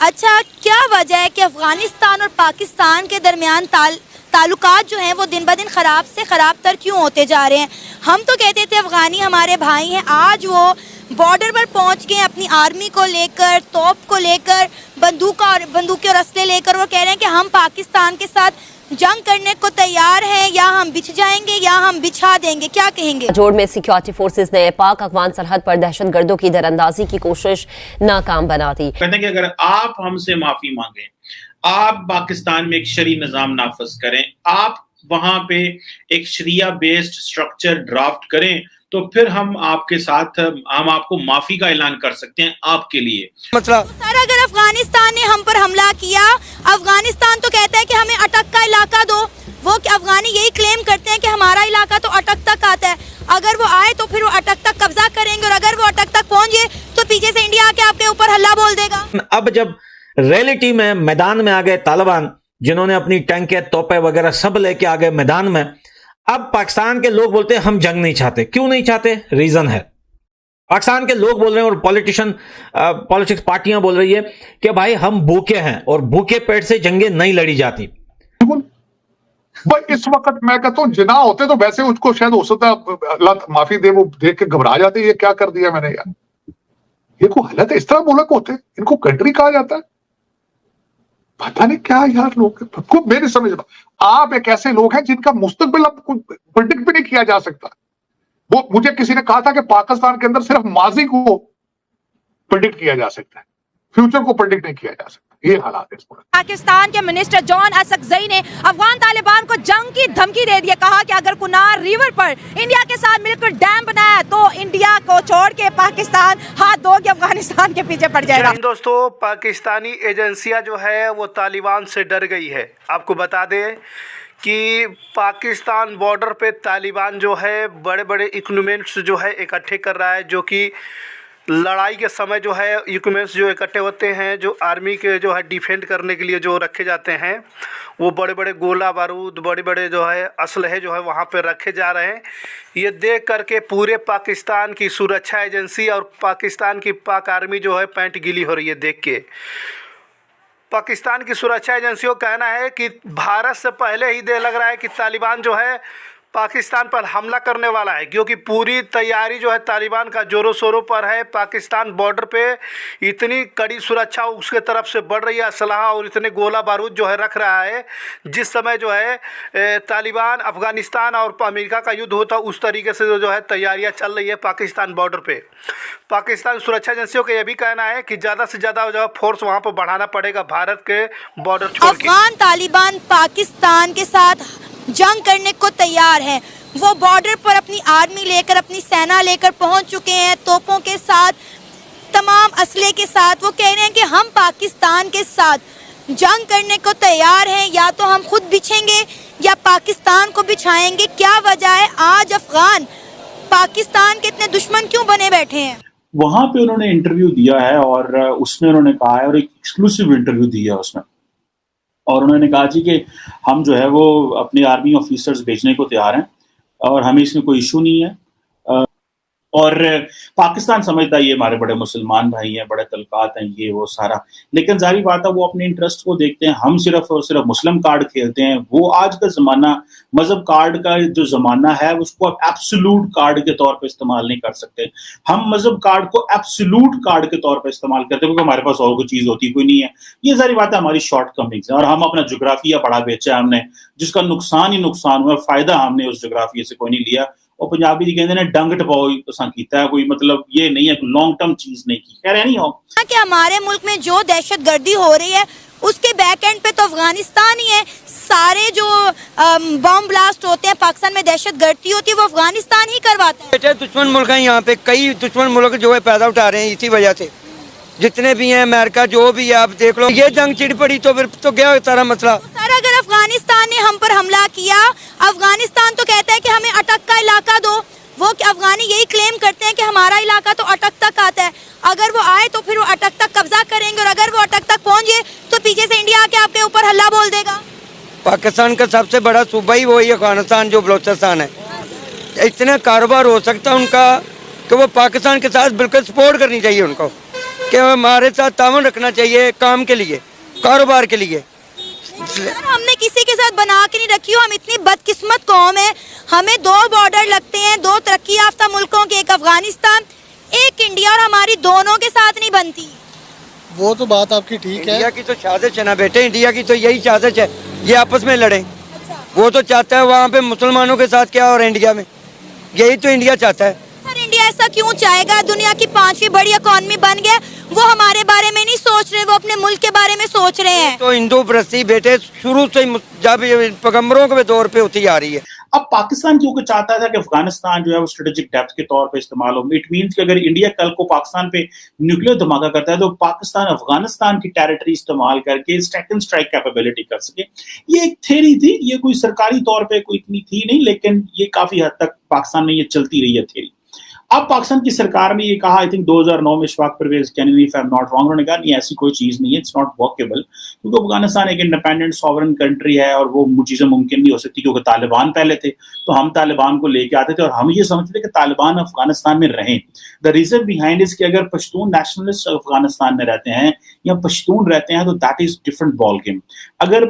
अच्छा, क्या वजह है कि अफगानिस्तान और पाकिस्तान के दरमियान ताल्लुकात जो हैं वो दिन ब दिन ख़राब से ख़राब तर क्यों होते जा रहे हैं? हम तो कहते थे अफ़गानी हमारे भाई हैं, आज वो बॉर्डर पर पहुंच गए अपनी आर्मी को लेकर, तोप को लेकर, बंदूकें और असले लेकर। वो कह रहे हैं कि हम पाकिस्तान के साथ जंग करने को तैयार हैं, या हम बिछ जाएंगे या हम बिछा देंगे। क्या कहेंगे? जोड़ में सिक्योरिटी फोर्सेस ने पाक अफगान सरहद पर दहशतगर्दों की दरअंदाजी की कोशिश नाकाम बना दी। कहते हैं कि अगर आप हमसे माफी मांगे, आप पाकिस्तान में एक शरी निजाम नाफज करें, आप वहां पे एक शरिया बेस्ड स्ट्रक्चर ड्राफ्ट करें, तो फिर हम आपके साथ हम आपको माफी का ऐलान कर सकते हैं आपके लिए। मतलब सर, अगर अफगानिस्तान ने हम पर हमला किया, अफगानिस्तान तो कहता है कि हमें अटक का इलाका दो, वो अफगानी यही क्लेम करते हैं कि हमारा इलाका तो अटक तक आता है। अगर वो आए तो फिर वो अटक तक कब्जा करेंगे, और अगर वो अटक तक पहुंचे तो पीछे से इंडिया आके आपके ऊपर हल्ला बोल देगा। अब जब रियलिटी में मैदान में आ गए तालिबान, जिन्होंने अपनी टैंकें, तोपें वगैरह सब लेके आ गए मैदान में, अब पाकिस्तान के लोग बोलते हैं हम जंग नहीं चाहते। क्यों नहीं चाहते? रीजन है, पाकिस्तान के लोग बोल रहे हैं और पॉलिटिक्स पार्टियां बोल रही है कि भाई हम भूखे हैं और भूखे पेट से जंगें नहीं लड़ी जाती। भाई इस वक्त मैं कहता हूं जिना होते तो वैसे उसको शायद हो सकता है अल्लाह माफी दे, वो देख के घबरा जाते, ये क्या कर दिया मैंने यार, ये को हालत है। इस तरह मुल्क होते, इनको कंट्री कहा जाता है। पता नहीं क्या यार लोग, मेरी समझ में आप एक ऐसे लोग हैं जिनका मुस्तकबिल अब प्रेडिक्ट भी नहीं किया जा सकता। वो मुझे किसी ने कहा था कि पाकिस्तान के अंदर सिर्फ माजी को प्रेडिक्ट किया जा सकता है, फ्यूचर को प्रेडिक्ट नहीं किया जा सकता। ये हालात है। पाकिस्तान के मिनिस्टर जॉन असकज़ई ने अफगान तालिबान को जंग की धमकी दे दी, कहा कि अगर कुनार रिवर पर इंडिया के साथ मिलकर डैम बनाया तो इंडिया को छोड़ के पाकिस्तान हाथ धो के अफगानिस्तान के पीछे पड़ जाएगा। दोस्तों, पाकिस्तानी एजेंसियां जो है वो तालिबान से डर गई है। आपको बता दें कि पाकिस्तान बॉर्डर पे तालिबान जो है बड़े बड़े इक्विपमेंट्स जो है इकट्ठे कर रहा है, जो कि लड़ाई के समय जो है इक्विपमेंट्स जो इकट्ठे होते हैं, जो आर्मी के जो है डिफेंड करने के लिए जो रखे जाते हैं, वो बड़े बड़े गोला बारूद, बड़े बड़े जो है असलहे जो है वहाँ पे रखे जा रहे हैं। ये देख करके पूरे पाकिस्तान की सुरक्षा एजेंसी और पाकिस्तान की पाक आर्मी जो है पैंट गीली हो रही है देख के। पाकिस्तान की सुरक्षा एजेंसियों का कहना है कि भारत से पहले ही लग रहा है कि तालिबान जो है पाकिस्तान पर हमला करने वाला है, क्योंकि पूरी तैयारी जो है तालिबान का जोरों शोरों पर है। पाकिस्तान बॉर्डर पे इतनी कड़ी सुरक्षा उसके तरफ से बढ़ रही है, असलहा और इतने गोला बारूद जो है रख रहा है। जिस समय जो है तालिबान, अफगानिस्तान और अमेरिका का युद्ध होता, उस तरीके से जो है तैयारियां चल रही है पाकिस्तान बॉर्डर पे। पाकिस्तान सुरक्षा एजेंसियों का यह भी कहना है कि ज़्यादा से ज़्यादा जो है फोर्स वहाँ पर बढ़ाना पड़ेगा भारत के बॉर्डर छोड़ के। अफगान तालिबान पाकिस्तान के साथ जंग करने को तैयार है। वो बॉर्डर पर अपनी आर्मी लेकर, अपनी सेना लेकर पहुंच चुके हैं, तोपों के साथ, तमाम असले के साथ। वो कह रहे हैं कि हम पाकिस्तान के साथ जंग करने को तैयार हैं, या तो हम खुद बिछेंगे या पाकिस्तान को बिछाएंगे। क्या वजह है आज अफगान पाकिस्तान के इतने दुश्मन क्यों बने बैठे हैं? वहां पे उन्होंने इंटरव्यू दिया है और उसमें उन्होंने कहा है, और एक एक्सक्लूसिव इंटरव्यू दिया है उसमें, और उन्होंने कहा जी कि हम जो है वो अपने आर्मी ऑफिसर्स भेजने को तैयार हैं और हमें इसमें कोई इशू नहीं है। और पाकिस्तान समझता है ये हमारे बड़े मुसलमान भाई हैं, बड़े तलकात हैं, ये वो सारा, लेकिन जाहिर बात है वो अपने इंटरेस्ट को देखते हैं। हम सिर्फ और सिर्फ मुस्लिम कार्ड खेलते हैं। वो आज का ज़माना, मजहब कार्ड का जो ज़माना है, उसको आप एब्सोल्यूट कार्ड के तौर पे इस्तेमाल नहीं कर सकते। हम मजहब कार्ड को एब्सोल्यूट कार्ड के तौर पे इस्तेमाल करते हैं, क्योंकि हमारे पास और कोई चीज़ होती कोई नहीं है। ये जाहिर बात है हमारी शॉर्ट कमिंग्स है, और हम अपना जोग्राफिया बड़ा बेचा है हमने, जिसका नुकसान ही नुकसान हुआ, फ़ायदा हमने उस जोग्राफिया से कोई नहीं लिया। और पंजाबी जी कहते हैं डंग टपाओ कीता है, कोई मतलब ये नहीं है, लॉन्ग टर्म चीज नहीं की। खैर नहीं हो कि हमारे मुल्क में जो दहशतगर्दी हो रही है उसके बैक एंड पे तो अफगानिस्तान ही है। सारे जो बम ब्लास्ट होते हैं, पाकिस्तान में दहशतगर्दी होती है, वो अफगानिस्तान ही करवाता है। बेटे दुश्मन मुल्क है, यहाँ पे कई दुश्मन मुल्क जो है पैदा उठा रहे हैं इसी वजह से, जितने भी हैं, अमेरिका जो भी है, आप देख लो। ये जंग चिड़ पड़ी तो फिर तो क्या सारा मसला। सर, अगर अफगानिस्तान ने हम पर हमला किया, अफगानिस्तान तो कहता है कि हमें अटक का इलाका दो, वो अफगानी यही क्लेम करते हैं कि हमारा इलाका तो अटक तक आता है। अगर वो आए तो फिर वो अटक तक कब्जा करेंगे, और अगर वो अटक तक पहुंचे तो पीछे से इंडिया आके आपके ऊपर हल्ला बोल देगा। पाकिस्तान का सबसे बड़ा सूबा ही वही अफगानिस्तान जो बलोचिस्तान है। इतना कारोबार हो सकता है उनका कि वो पाकिस्तान के साथ बिल्कुल सपोर्ट करनी चाहिए उनको। कि हमारे साथ तावन रखना चाहिए काम के लिए, कारोबार के लिए। यार, हमने किसी के साथ बना के नहीं रखी हो, हम इतनी बदकिस्मत कौम है। हमें 2 बॉर्डर लगते हैं, 2 तरक्की याफ्ता मुल्कों के, एक अफगानिस्तान एक इंडिया, और हमारी दोनों के साथ नहीं बनती। वो तो बात आपकी ठीक है। इंडिया की तो साजिश है ना बेटे, इंडिया की तो यही साजिश है, ये आपस में लड़े। अच्छा। वो तो चाहता है वहाँ पे मुसलमानों के साथ क्या, और इंडिया में यही तो इंडिया चाहता है। सर, इंडिया ऐसा क्यों चाहेगा? दुनिया की 5वीं बड़ी इकॉनमी बन गया, वो हमारे बारे में नहीं सोच रहे, वो अपने मुल्क के बारे में सोच रहे हैं। तो हिंदू प्रस्ती बेटे शुरू से ही जब पैगम्बरों के दौर पे होती आ रही है। अब पाकिस्तान क्योंकि चाहता था कि अफगानिस्तान जो है वो स्ट्रेटेजिक डेप्थ के तौर पे इस्तेमाल हो। इट मींस कि अगर इंडिया कल को पाकिस्तान पे न्यूक्लियर धमाका करता है तो पाकिस्तान अफगानिस्तान की टेरिटरी इस्तेमाल करके सेकंड स्ट्राइक कैपेबिलिटी कर सके। ये एक थ्योरी थी, ये कोई सरकारी तौर पे कोई इतनी थी नहीं, लेकिन ये काफी हद तक पाकिस्तान में ये चलती रही है थ्योरी। अब पाकिस्तान की सरकार ने ये कहा, आई थिंक 2009 में Ishfaq Parvez Kaini, if I am not wrong, उन्होंने कहा नहीं ऐसी कोई चीज नहीं है, इट्स नॉट वर्केबल, क्योंकि अफगानिस्तान एक इंडिपेंडेंट सॉवरन कंट्री है और वो चीजें मुमकिन नहीं हो सकती, क्योंकि तालिबान पहले थे तो हम तालिबान को लेके आते थे और हम ये समझते थे कि तालिबान अफगानिस्तान में रहें। द रीजन बिहाइंड इज कि अगर पश्तून नेशनलिस्ट अफगानिस्तान में रहते हैं या पश्तून रहते हैं तो that is different ball game. अगर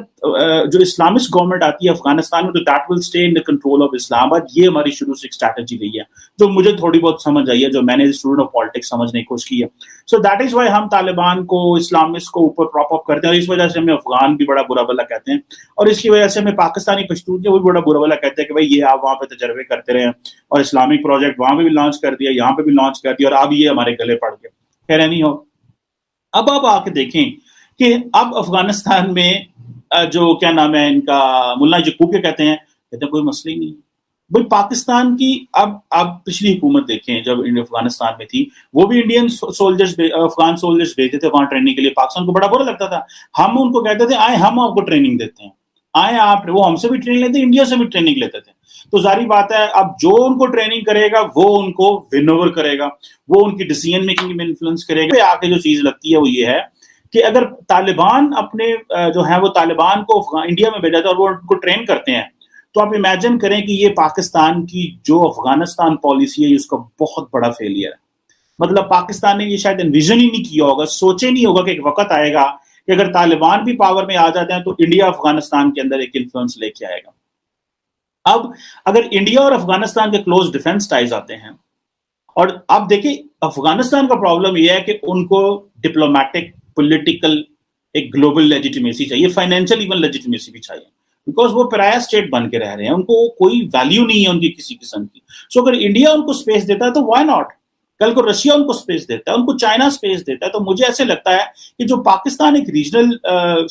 जो इस्लामिस्ट गवर्नमेंट आती है अफगानिस्तान में तो that will stay in the control of Islamabad. ये हमारी शुरू से एक स्ट्रैटेजी रही है जो मुझे थोड़ी बहुत समझ आई है, जो मैंने स्टूडेंट ऑफ पॉलिटिक्स समझने की कोशिश की है। सो दैट इज व्हाई हम तालिबान को, इस्लामिस्ट को ऊपर प्रॉप अप करते हैं और इस वजह से हमें अफगान भी बड़ा बुरा भला कहते हैं और इसकी वजह से हमें पाकिस्तानी पश्तून जो भी बड़ा बुरा भला कहते हैं कि भाई ये आप वहां पे तजर्बे करते रहे और इस्लामिक प्रोजेक्ट वहां पे भी लॉन्च कर दिया, यहाँ पे भी लॉन्च कर दिया और अब ये हमारे गले पड़ गए। खैर नहीं हो। अब आप आके देखें कि अब अफगानिस्तान में जो क्या नाम है इनका, मुल्ला यकूब कहते हैं कोई मसला ही नहीं भाई। पाकिस्तान की अब पिछली हुकूमत देखें जब अफगानिस्तान में थी, वो भी इंडियन सोल्जर्स, अफगान सोल्जर्स भेजते थे वहां ट्रेनिंग के लिए। पाकिस्तान को बड़ा बुरा लगता था, हम उनको कहते थे आए हम आपको ट्रेनिंग देते हैं, आए आप। वो हमसे भी ट्रेनिंग लेते, इंडिया से भी ट्रेनिंग लेते थे। तो जारी बात है अब जो उनको ट्रेनिंग करेगा वो उनको विन ओवर करेगा, वो उनकी डिसीजन मेकिंग में इन्फ्लुएंस करेगा। आके जो चीज लगती है वो ये है कि अगर तालिबान अपने जो है वो तालिबान को इंडिया में भेजा था और वो उनको ट्रेन करते हैं, तो आप इमेजिन करें कि ये पाकिस्तान की जो अफगानिस्तान पॉलिसी है उसका बहुत बड़ा फेलियर है। मतलब पाकिस्तान ने ये शायद एनविजन ही नहीं किया होगा, सोचे नहीं होगा कि एक वक्त आएगा कि अगर तालिबान भी पावर में आ जाते हैं तो इंडिया अफगानिस्तान के अंदर एक इन्फ्लुएंस लेके आएगा। अब अगर इंडिया और अफगानिस्तान के क्लोज डिफेंस टाइज आते हैं, और आप देखिए अफगानिस्तान का प्रॉब्लम यह है कि उनको डिप्लोमेटिक, पॉलिटिकल, एक ग्लोबल लेजिटिमेसी चाहिए, फाइनेंशियल इवन लेजिटिमेसी भी चाहिए, बिकॉज वो पराया स्टेट बन के रह रहे हैं, उनको कोई वैल्यू नहीं है उनकी किसी किस्म की। सो अगर इंडिया उनको स्पेस देता है तो व्हाई नॉट। कल को रशिया उनको स्पेस देता है, उनको चाइना स्पेस देता है। तो मुझे ऐसे लगता है कि जो पाकिस्तान एक रीजनल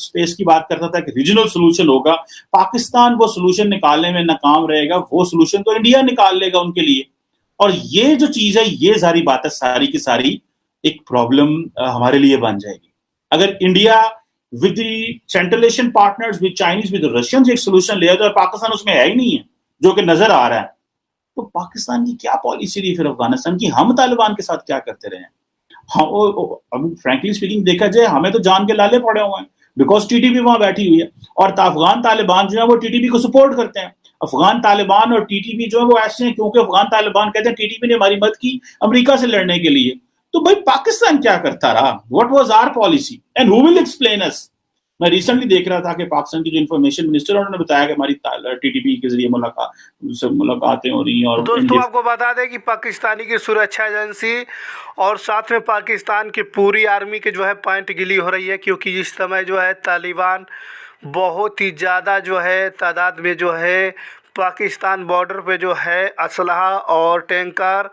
स्पेस की बात करता था कि रीजनल सोल्यूशन होगा, पाकिस्तान वो सोल्यूशन निकालने में नाकाम रहेगा, वो सोल्यूशन तो इंडिया निकाल लेगा उनके लिए। और ये जो चीज है, ये सारी बात है, सारी की सारी एक प्रॉब्लम हमारे लिए बन जाएगी। अगर India with the central Asian partners, with Chinese, with Russians एक सोल्यूशन ले, तो पाकिस्तान उसमें है ही नहीं है जो कि नजर आ रहा है, तो पाकिस्तान की क्या पॉलिसी रही फिर अफगानिस्तान की? हम तालिबान के साथ क्या करते रहे? हम फ्रैंकली स्पीकिंग देखा जाए, हमें तो जान के लाले पड़े हुए हैं, बिकॉज टीटीपी वहां बैठी हुई है और अफगान तालिबान जो है वो टीटीपी को सपोर्ट करते हैं। अफगान तालिबान और टीटीपी जो है वो ऐसे हैं क्योंकि अफगान तालिबान कहते हैं टीटीपी ने हमारी मदद की अमेरिका से लड़ने के लिए। तो भाई पाकिस्तान क्या करता रहा? What was our policy and who will explain us? मैं रिसेंटली देख रहा था कि पाकिस्तान की जो इन्फॉर्मेशन मिनिस्टर, उन्होंने बताया कि हमारी टीटीपी के जरिए मुलाकातें हो रही हैं। और दोस्तों आपको बता दें कि पाकिस्तानी की सुरक्षा एजेंसी और साथ में पाकिस्तान की पूरी आर्मी के जो है पॉइंट गिली हो रही है, क्योंकि इस समय जो है तालिबान बहुत ही ज़्यादा जो है तादाद में जो है पाकिस्तान बॉर्डर पे जो है असलहा और टैंकर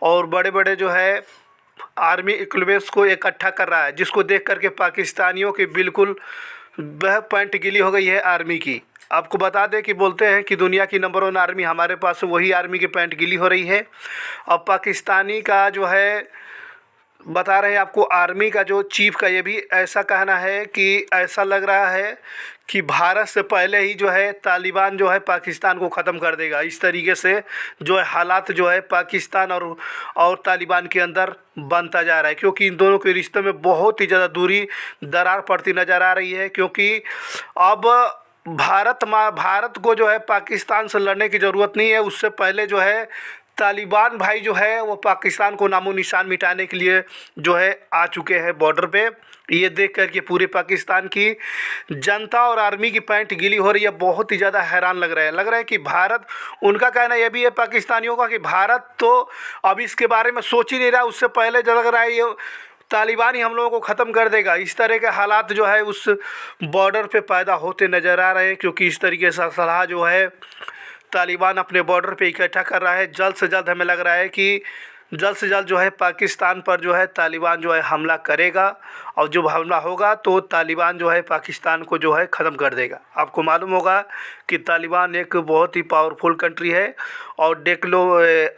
और बड़े बड़े जो है आर्मी इक्विपमेंट्स को इकट्ठा कर रहा है, जिसको देख करके पाकिस्तानियों की बिल्कुल वह पॉइंट गिली हो गई है आर्मी की। आपको बता दें कि बोलते हैं कि दुनिया की नंबर 1 आर्मी हमारे पास, वही आर्मी की पैंट गिली हो रही है। अब पाकिस्तानी का जो है बता रहे हैं आपको, आर्मी का जो चीफ का ये भी ऐसा कहना है कि ऐसा लग रहा है कि भारत से पहले ही जो है तालिबान जो है पाकिस्तान को ख़त्म कर देगा। इस तरीके से जो है हालात जो है पाकिस्तान और तालिबान के अंदर बनता जा रहा है, क्योंकि इन दोनों के रिश्ते में बहुत ही ज़्यादा दूरी, दरार पड़ती नज़र आ रही है। क्योंकि अब भारत को जो है पाकिस्तान से लड़ने की ज़रूरत नहीं है, उससे पहले जो है तालिबान भाई जो है वो पाकिस्तान को नामो निशान मिटाने के लिए जो है आ चुके हैं बॉर्डर पे। ये देख कर के पूरे पाकिस्तान की जनता और आर्मी की पैंट गीली हो रही है। बहुत ही ज़्यादा हैरान लग रहा है कि भारत, उनका कहना यह भी है पाकिस्तानियों का कि भारत तो अब इसके बारे में सोच ही नहीं रहा। उससे पहले जो लग रहा है ये तालिबान ही हम लोगों को ख़त्म कर देगा। इस तरह के हालात जो है उस बॉर्डर पे पैदा होते नज़र आ रहे हैं, क्योंकि इस तरीके से सलाह जो है तालिबान अपने बॉर्डर पे इकट्ठा कर रहा है। जल्द से जल्द हमें लग रहा है कि जल्द से जल्द जो है पाकिस्तान पर जो है तालिबान जो है हमला करेगा, और जब हमला होगा तो तालिबान जो है पाकिस्तान को जो है ख़त्म कर देगा। आपको मालूम होगा कि तालिबान एक बहुत ही पावरफुल कंट्री है, और देख लो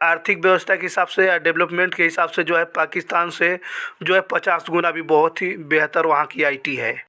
आर्थिक व्यवस्था के हिसाब से या डेवलपमेंट के हिसाब से जो है पाकिस्तान से जो है 50 गुना भी बहुत ही बेहतर वहाँ की IT है।